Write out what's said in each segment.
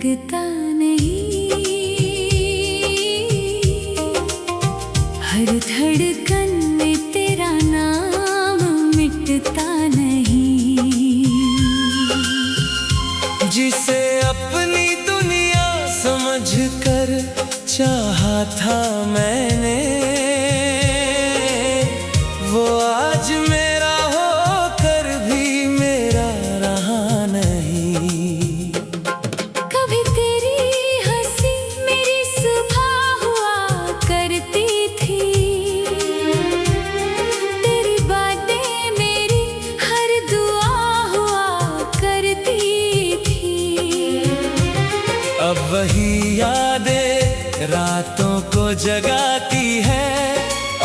लगता नहीं, हर धड़कन में तेरा नाम मिटता नहीं। जिसे अपनी दुनिया समझकर चाहा था मैंने, वो आज मेरा होकर भी मेरा रहा नहीं। कभी तेरी हंसी मेरी सुबह हुआ करती थी, तेरी बातें मेरी हर दुआ हुआ करती थी। अब वही यादें रातों को जगाती है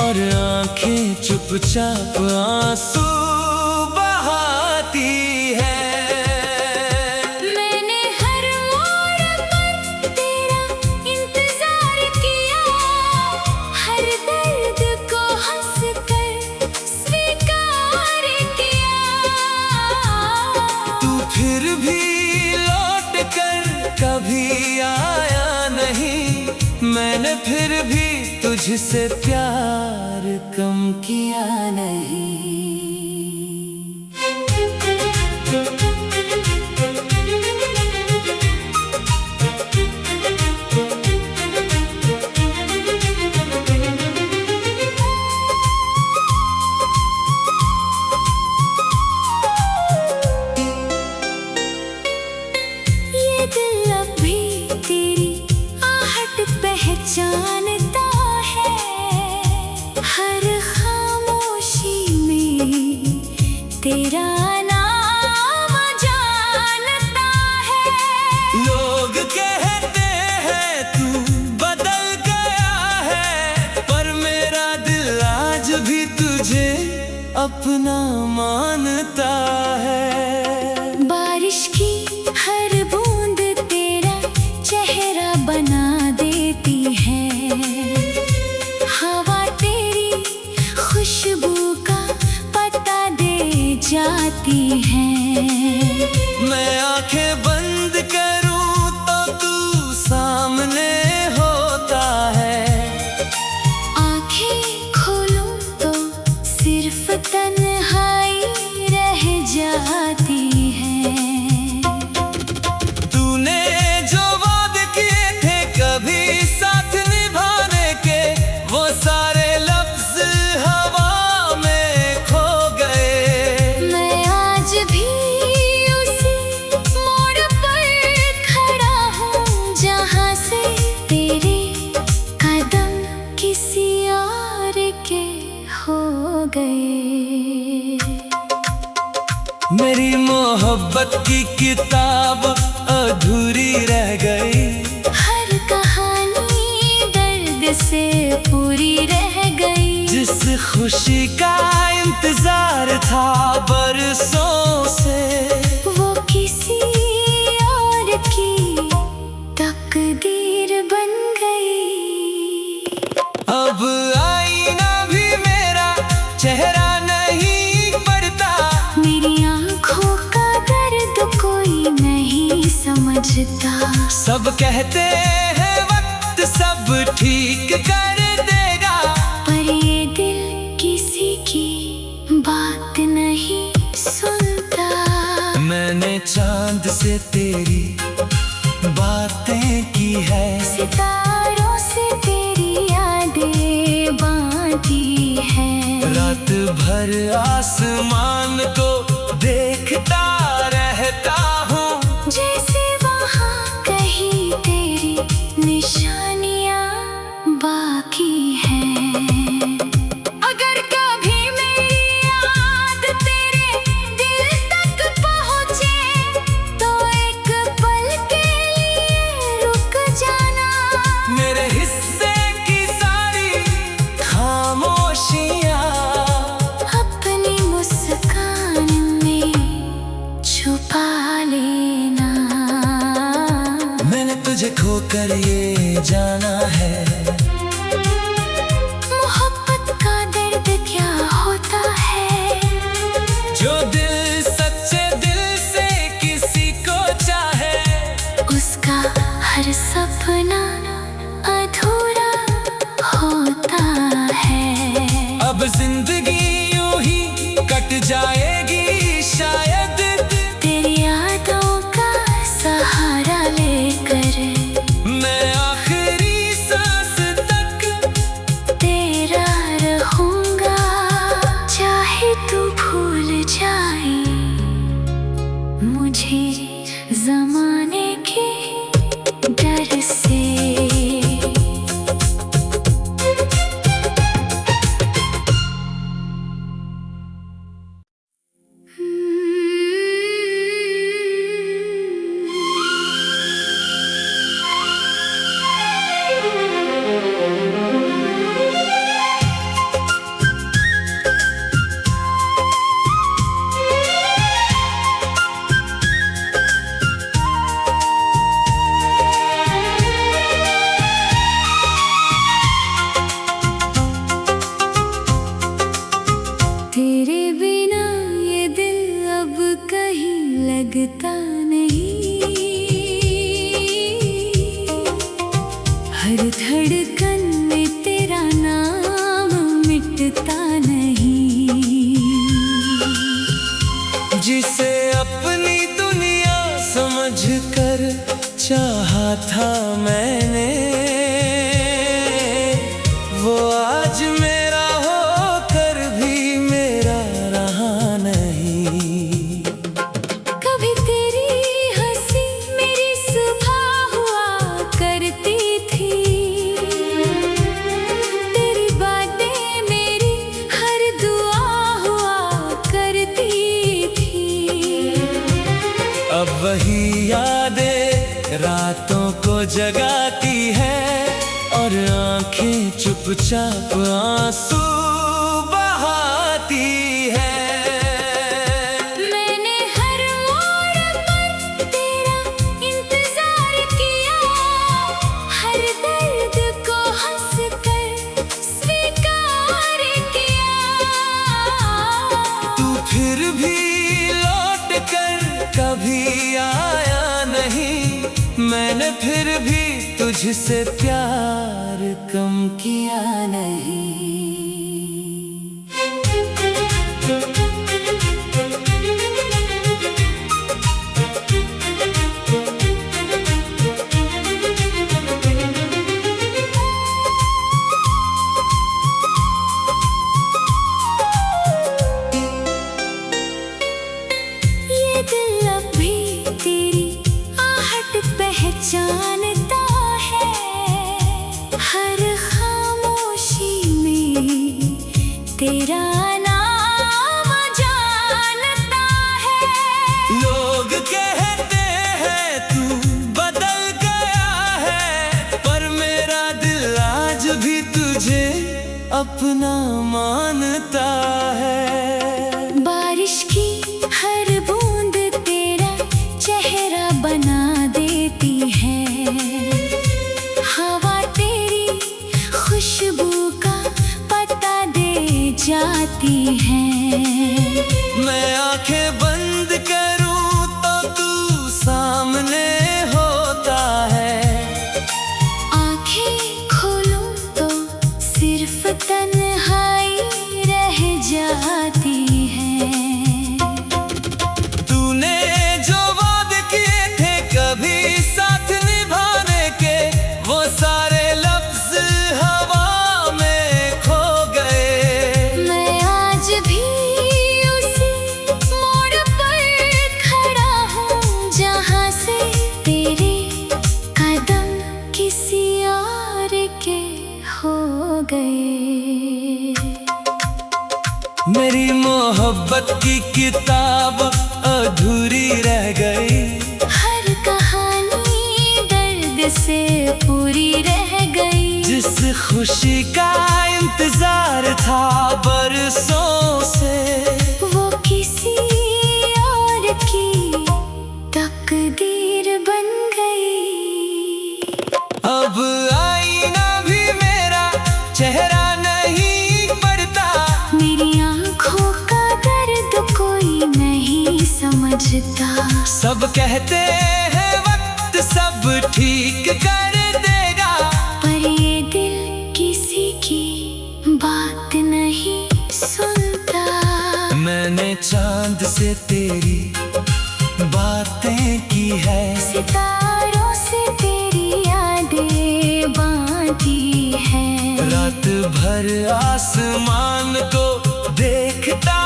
और आंखें चुपचाप आंसू बहाती है। मैंने हर मोड़ पर तेरा इंतजार किया, हर दर्द को हंसकर स्वीकार किया। तू फिर भी लौट कर कभी आया नहीं, मैंने फिर भी तुझसे प्यार कम किया नहीं। ये दिल अब भी तेरी आहट पहचानता है, हर खामोशी में तेरा नाम जानता है। लोग कहते हैं तू बदल गया है, पर मेरा दिल आज भी तुझे अपना मानता है। बारिश की हर बूंद तेरा चेहरा बना देती है, हवा तेरी खुशबू का पता दे जाती है। मैं आंखें बंद करूं तो तू सामने होता है, आंखें खोलूं तो सिर्फ तन्हाई रह जाती है। तूने जो वादे किए थे कभी साथ निभाने के, वो सारे लफ्ज हवा में खो गए। मैं आज भी उसी मोड़ पर खड़ा हूँ जहाँ से तेरे कदम किसी और के हो गए। मेरी मोहब्बत की किताब अधूरी रह गई, हर कहानी दर्द से पूरी रह गई। जिस खुशी का इंतजार था बरसों से, वो किसी और की तकदीर बन गई। अब आईना भी मेरा चेहरा नहीं पड़ता, मेरी आँखों का दर्द कोई नहीं समझता। सब कहते हैं वक्त सब ठीक कर देगा, पर ये दिल किसी की बात नहीं सुनता। मैंने चांद से तेरी बातें की है, सितारों से तेरी यादें बांटी है। रात भर आसमान को देखता रहता हूँ, जैसे वहाँ कहीं तेरी निशानियाँ बाकी हैं। अगर कभी मेरी याद तेरे दिल तक पहुँचे, तो एक पल के लिए रुक जाना। मेरे हिस्से की सारी खामोशियाँ अपनी मुस्कान में छुपा लेना। मैंने तुझे खोकर ये जाना है, मोहब्बत का दर्द क्या होता है। जो दिल सच्चे दिल से किसी को चाहे, उसका थे जमाने के डर से। तेरे बिना ये दिल अब कहीं लगता नहीं, हर धड़कन में तेरा नाम मिटता नहीं। जिसे अपनी दुनिया समझकर चाहा था मैंने, वो आज मेरा होकर भी मेरा रहा नहीं। कभी तेरी हंसी मेरी सुबह हुआ करती थी, तेरी बातें मेरी हर दुआ हुआ करती थी। अब वही यादें रातों को जगाती है और आंखें चुपचाप आंसू बहाती है। मैंने हर मोड़ पर तेरा इंतजार किया, हर दर्द को हंसकर स्वीकार किया। तू फिर भी लौट कर कभी आया नहीं, मैंने फिर भी तुझसे प्यार कम किया नहीं। ये दिल अब भी तेरी आहट पहचानता है, हर खामोशी में तेरा नाम जानता है। लोग कहते हैं तू बदल गया है, पर मेरा दिल आज भी तुझे अपना मानता है। बारिश की हर बूंद तेरा चेहरा बना देती है, हवा तेरी खुशबू का पता दे जाती है। मैं आंखें बंद करूं तो तू सामने होता है, आंखें खोलूं तो सिर्फ तन्हाई रह जाती है। तूने जो वादे किए थे कभी साथ निभाने के, वो सारे लफ्ज हवा में खो गए। मैं आज भी उसी मोड़ पर खड़ा हूँ जहाँ से तेरे कदम किसी और के हो गए। मेरी मोहब्बत की किताब अधूरी रह गई, हर कहानी दर्द से पूरी रह गई। जिस खुशी का इंतजार था बरसों से, वो किसी और की तकदीर बन गई। अब आईना भी मेरा चेहरा नहीं पड़ता, मेरी आँखों का दर्द कोई नहीं समझता। सब कहते हैं वक्त सब ठीक कर देगा, पर ये दिल किसी की बात नहीं सुनता। मैंने चांद से तेरी बातें की है, सितारों से तेरी यादें बांटी है। रात भर आसमान को देखता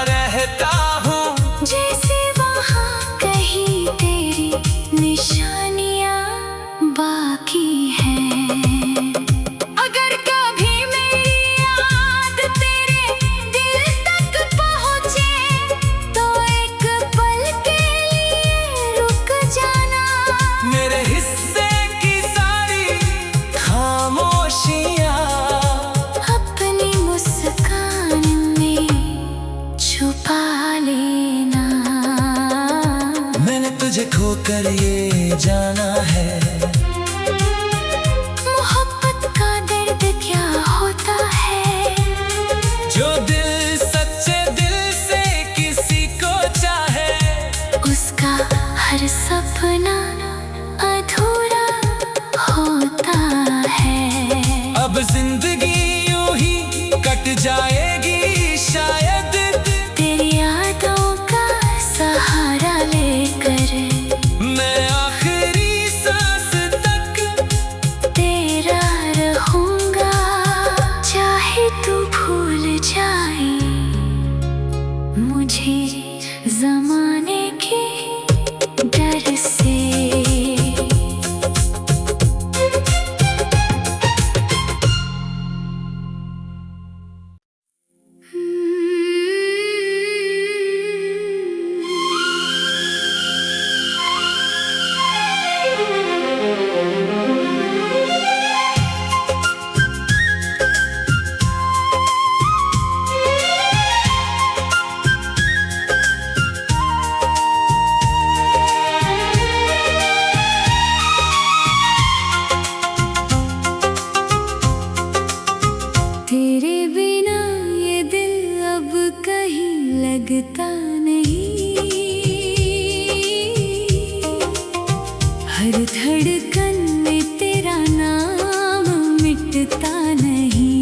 रहता हूँ, जैसे वहाँ कहीं तुझे खोकर ये जाना है। मोहब्बत का दर्द क्या होता है। जो दिल सच्चे दिल से किसी को चाहे, उसका हर सपना अधूरा होता है। अब जिंदगी यूं ही कट जाएगी शायद, तेरी यादों का सहारा लेकर मैं आखिरी सांस तक तेरा रहूंगा। चाहे तू भूल जाए मुझे ज़माने के डर से। तेरे बिना ये दिल अब कहीं लगता नहीं। हर धड़कन में तेरा नाम मिटता नहीं।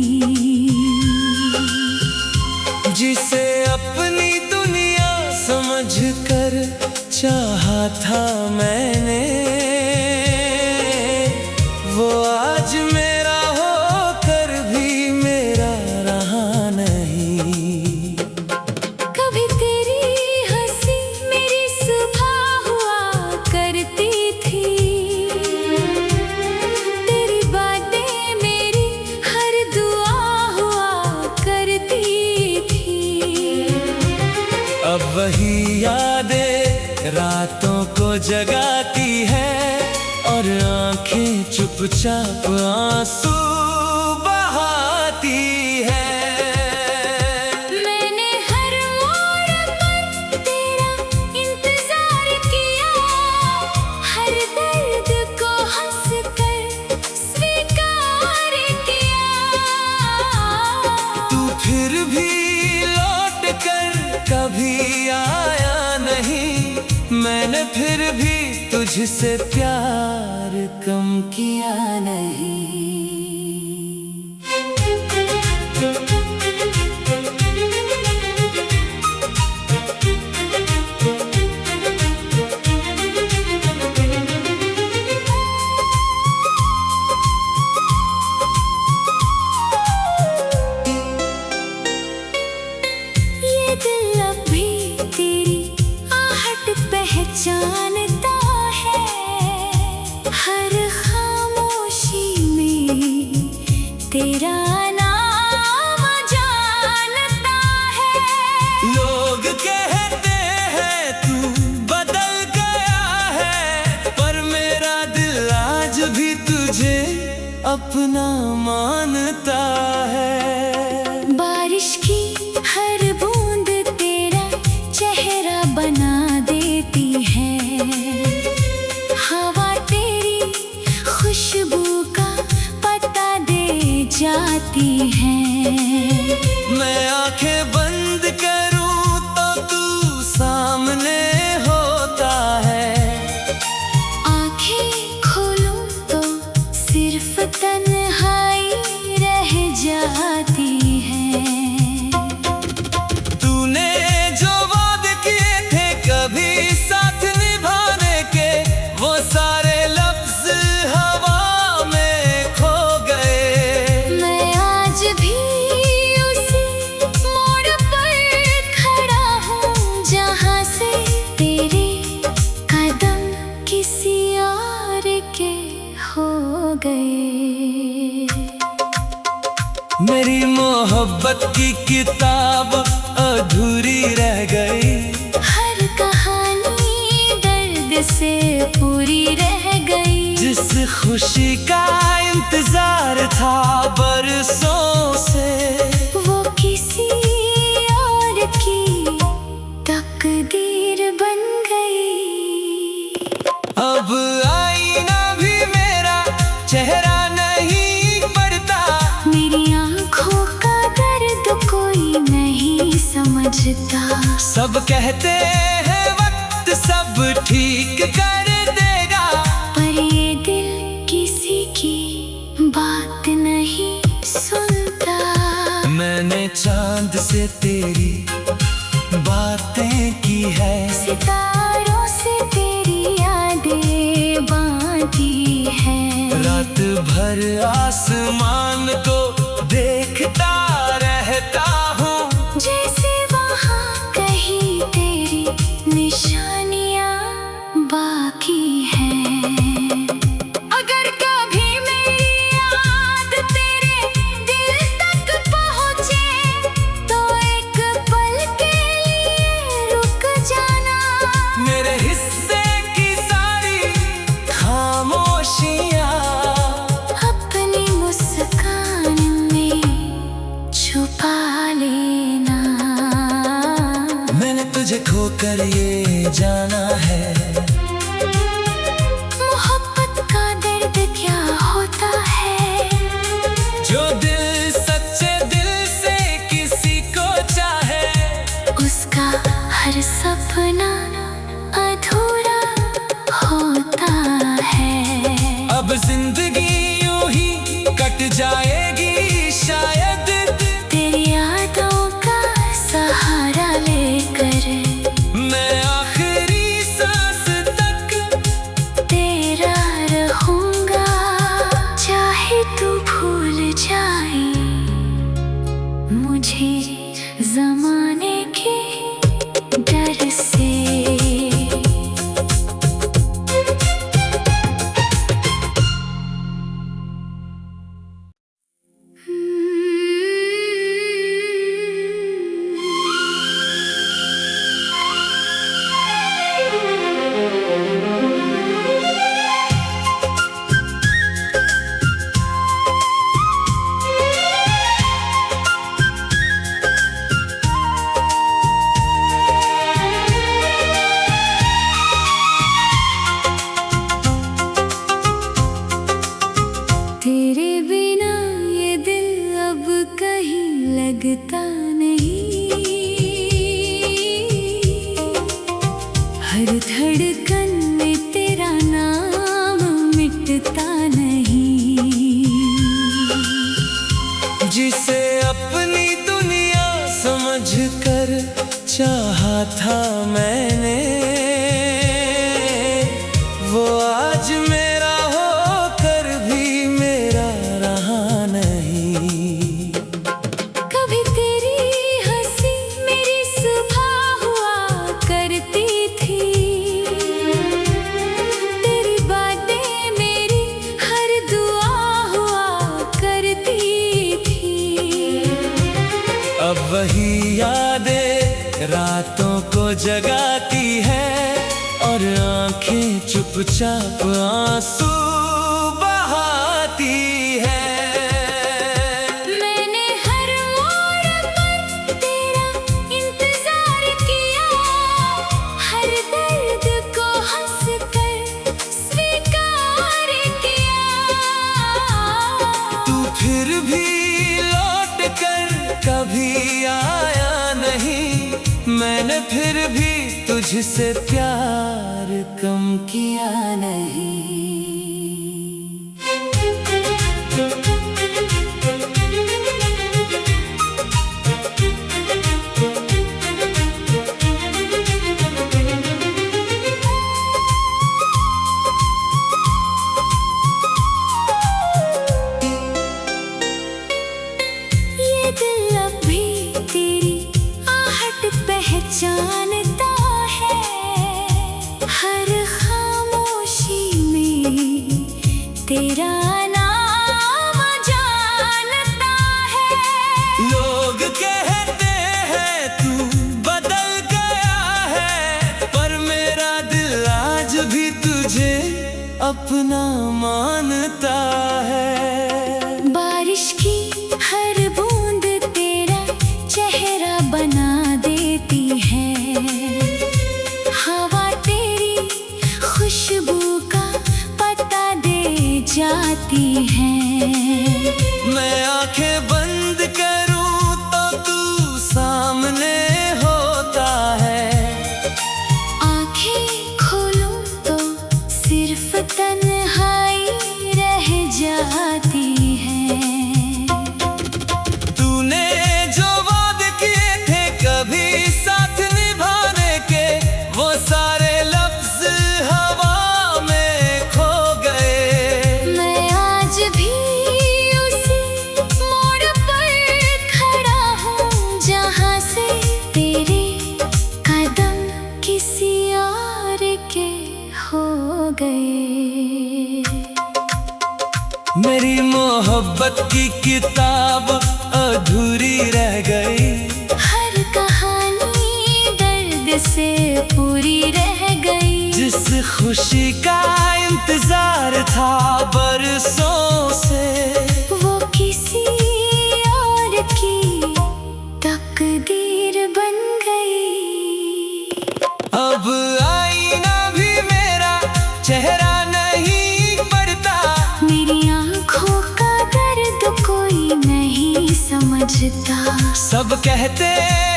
जिसे अपनी दुनिया समझकर चाहा था मैंने, वो आज मेरा होकर भी मेरा रहा नहीं। कभी तेरी हंसी मेरी सुबह हुआ करती थी। तेरी बातें मेरी हर दुआ हुआ करती थी। अब वही यादें रातों को जगाती है, और आंखें चुपचाप आंसू बहाती है। मैंने हर मोड़ पर तेरा इंतजार किया, हर दर्द को हंसकर स्वीकार किया। तू फिर भी लौट कर कभी आया नहीं, मैंने फिर भी तुझसे प्यार कम किया नहीं। ये दिल अब भी तेरी आहट पहचानता है। हर खामोशी में तेरा नाम जानता है। लोग कहते हैं तू बदल गया है, पर मेरा दिल आज भी तुझे अपना मानता है। बारिश की हर बूंद तेरा चेहरा बना देती है। हवा तेरी खुशबू का पता दे जाती है। मैं आंखें बंद करूं तो तू सामने होता है, आंखें खोलूं तो सिर्फ तन्हाई रह जाती है। तूने जो वादे किए थे कभी साथ निभाने के, वो सारे लफ्ज हवा में खो गए। मैं आज भी उसी मोड़ पर खड़ा हूँ जहाँ से तेरे कदम किसी और के हो गए। मेरी मोहब्बत की किताब अधूरी रह गई, हर कहानी दर्द से पूरी रह गई। जिस खुशी का इंतजार था बरसों से, वो किसी और की तकदीर बन गई। समझता। सब कहते हैं वक्त सब ठीक कर देगा, पर ये दिल किसी की बात नहीं सुनता। मैंने चांद से तेरी बातें की है, सितारों से तेरी यादें बांधी है। रात भर आसमान को देखता रहता हूँ, जैसे वहाँ कहीं तेरी निशानियाँ बाकी हैं। अगर कभी मेरी याद तेरे दिल तक पहुँचे, तो एक पल के लिए रुक जाना। मेरे हिस्से की सारी खामोशियाँ अपनी मुस्कान में छुपा लेना। मैंने तुझे खोकर ये जाना है, मोहब्बत का दर्द क्या होता है। जो दिल सच्चे दिल से किसी को चाहे, उसका हर सपना अधूरा होता है। अब जिंदगी यूं ही कट जाएगी शायद, तेरी यादों का सहारा लेकर मैं आखिरी सांस तक तेरा रहूंगा। चाहे तू भूल जाए मुझे जमाने के डर से। तेरे बिना ये दिल अब कहीं लगता नहीं। हर धड़कन में तेरा नाम मिटता नहीं। जिसे अपनी दुनिया समझकर चाहा था मैंने, वो आज मेरा होकर भी मेरा रहा नहीं। कभी तेरी हंसी मेरी सुबह हुआ करती थी। तेरी बातें मेरी हर दुआ हुआ करती थी। अब वही यादें रातों को जगाती है, और आंखें चुपचाप आंसू बहाती है। मैंने हर मोड़ पर तेरा इंतजार किया, हर दर्द को हंसकर स्वीकार किया। तू फिर भी लौट कर कभी आया नहीं, मैंने फिर भी तुझसे प्यार कम किया नहीं। ये दिल अब भी तेरी आहट पहचानता है। हर खामोशी में तेरा नाम जानता है। लोग कहते हैं तू बदल गया है, पर मेरा दिल आज भी तुझे अपना मानता है। बारिश की हर बूंद तेरा चेहरा बना देती है। हवा तेरी खुशबू का पता दे जाती है। मैं आंखें बंद करूं तो तू सामने हो खो गए। मेरी मोहब्बत की किताब अधूरी रह गई। हर कहानी दर्द से पूरी रह गई। जिस खुशी का इंतजार था बरसों से, वो किसी और की तकदीर बन गई। अब आईना भी मेरा चेहरा नहीं पड़ता। मेरी आँखों का दर्द कोई नहीं समझता। सब कहते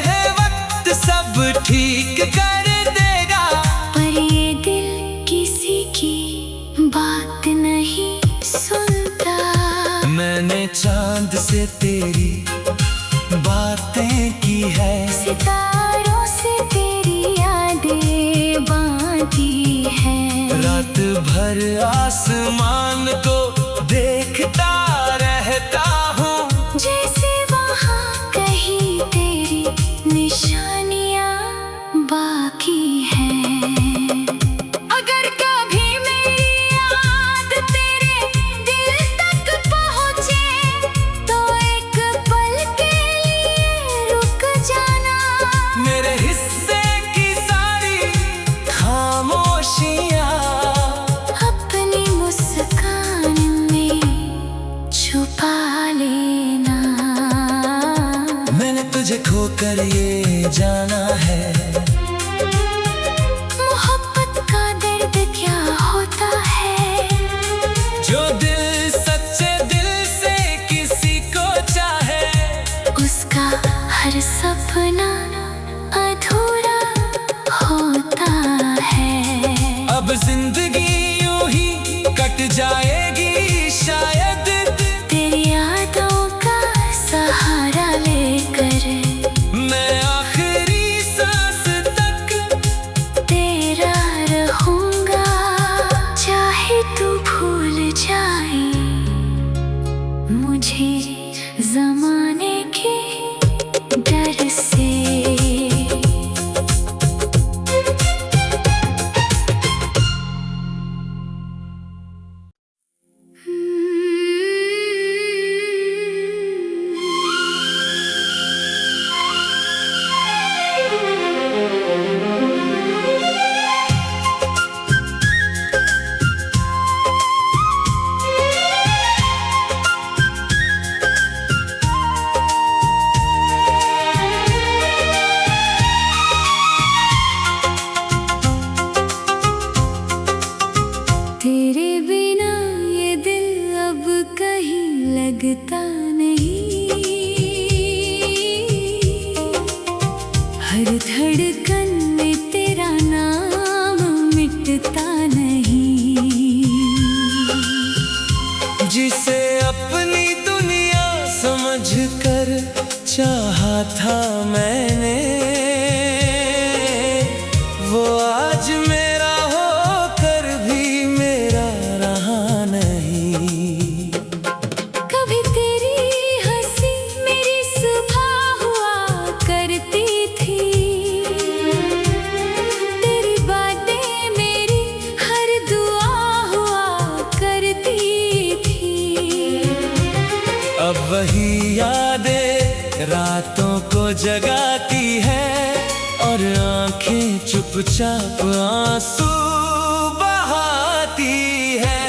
हैं वक्त सब ठीक कर देगा, पर ये दिल किसी की बात नहीं सुनता। मैंने चांद से तेरी बातें की है, सितारों से तेरी यादें बांधी है। रात भर आसमान को देखता रहता हूँ, जैसे वहाँ कहीं तेरी निशानियाँ बाकी हैं। अगर कभी मेरी याद तेरे दिल तक पहुँचे, तो एक पल के लिए रुक जाना। मेरे हिस्से की सारी खामोशियाँ अपनी मुस्कान में छुपा लेना। मैंने तुझे खोकर ये जाना है, मोहब्बत का दर्द क्या होता है। जो दिल सच्चे दिल से किसी को चाहे, उसका हर सपना अधूरा होता है। अब जिंदगी यूं ही कट जाएगी शायद, तेरी यादों का सहारा लेकर मैं आखिरी सांस तक तेरा रहूंगा। चाहे तू भूल जाए मुझे ज़माने के डर से। तेरे बिना ये दिल अब कहीं लगता नहीं। हर धड़कन में तेरा नाम मिटता नहीं। जिसे अपनी दुनिया समझकर चाहा था मैंने, वो आज मेरा होकर भी मेरा रहा नहीं। कभी तेरी हंसी मेरी सुबह हुआ करती थी। तेरी बातें मेरी हर दुआ हुआ करती थी। अब वही यादें रातों को जगाती है, और आंखें चुपचाप आंसू बहाती है।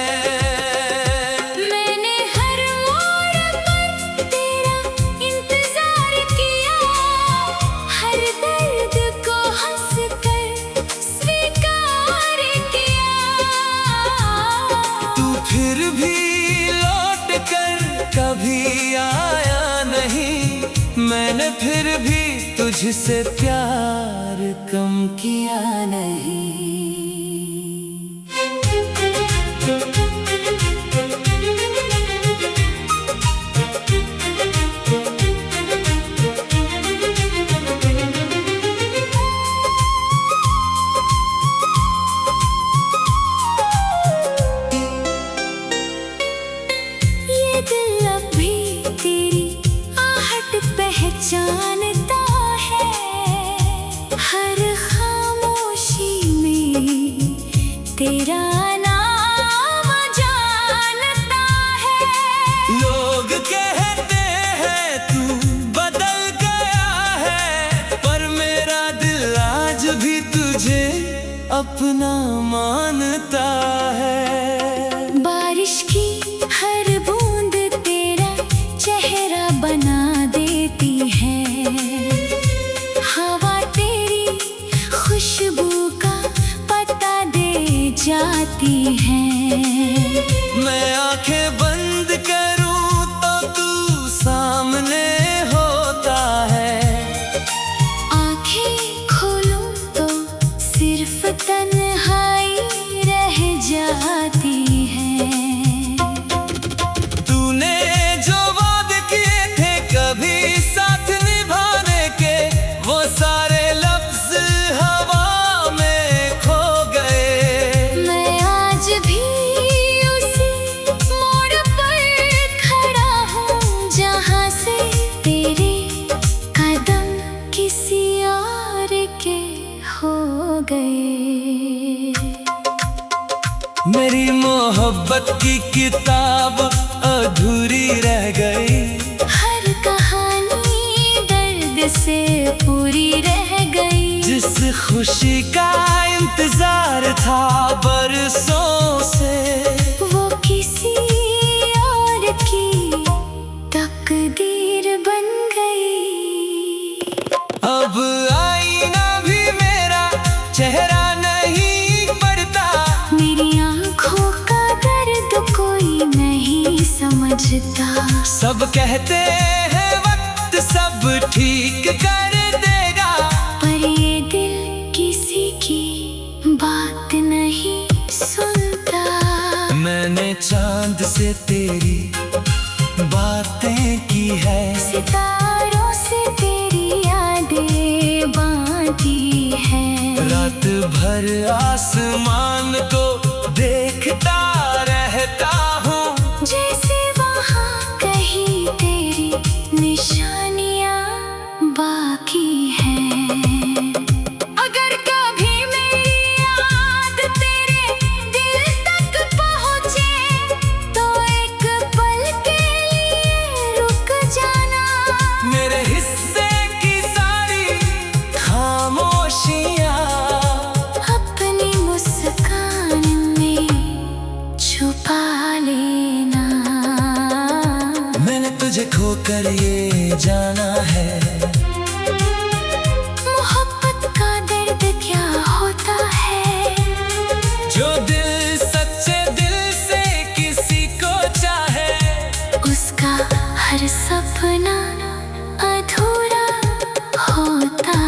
मैंने हर मोड़ पर तेरा इंतजार किया, हर दर्द को हंसकर स्वीकार किया। तू फिर भी लौट कर कभी आया नहीं, मैंने फिर भी तुझसे प्यार कम किया नहीं। ये दिल अब भी तेरी आहट पहचानता है। हर खामोशी में तेरा नाम जानता है। लोग कहते हैं तू बदल गया है, पर मेरा दिल आज भी तुझे अपना मानता है। बारिश की हर बूंद तेरा चेहरा बना देती है। हवा तेरी खुशबू का पता दे जाती है। मैं आंखें बंद करूं तो तू सामने होता है, आंखें खोलूं तो सिर्फ तन्हाई रह जाती है। तूने जो वादे किए थे कभी साथ निभाने के, वो सारे लफ्ज हवा में खो गए। मैं आज भी उसी मोड़ पर खड़ा हूँ जहाँ से तेरे कदम किसी और के हो गए। मेरी मोहब्बत की किताब अधूरी रह गई, हर कहानी दर्द से पूरी रह गई। जिस खुशी का इंतजार था बरसों से, वो किसी और की तकदीर बन गई। अब आईना भी मेरा चेहरा नहीं पड़ता, मेरी आँखों का दर्द कोई नहीं समझता। सब कहते हैं वक्त सब ठीक कर देगा, पर ये दिल किसी की बात नहीं सुनता। मैंने चांद से तेरी बातें की है, सितारों से तेरी यादें बांटी है। रात भर आसमान को देखता रहता हूँ, जैसे वहाँ कहीं तेरी निशानियाँ बाकी हैं। अगर कभी मेरी याद तेरे दिल तक पहुँचे तो एक पल के लिए रुक जाना। मेरे हिस्से की सारी खामोशियाँ अपनी मुस्कान में छुपा लेना। मैंने तुझे खोकर ये जाना है, मोहब्बत का दर्द क्या होता है। जो दिल सच्चे दिल से किसी को चाहे, उसका हर सपना अधूरा होता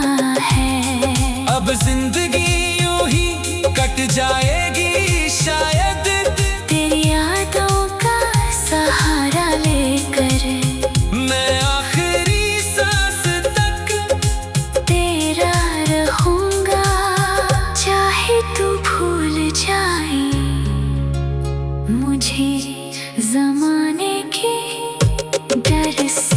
है। अब जिंदगी यूं ही कट जाएगी शायद, तेरी यादों का सहारा लेकर मैं आखिरी सांस तक तेरा रहूंगा। चाहे तू भूल जाए मुझे ज़माने के डर से।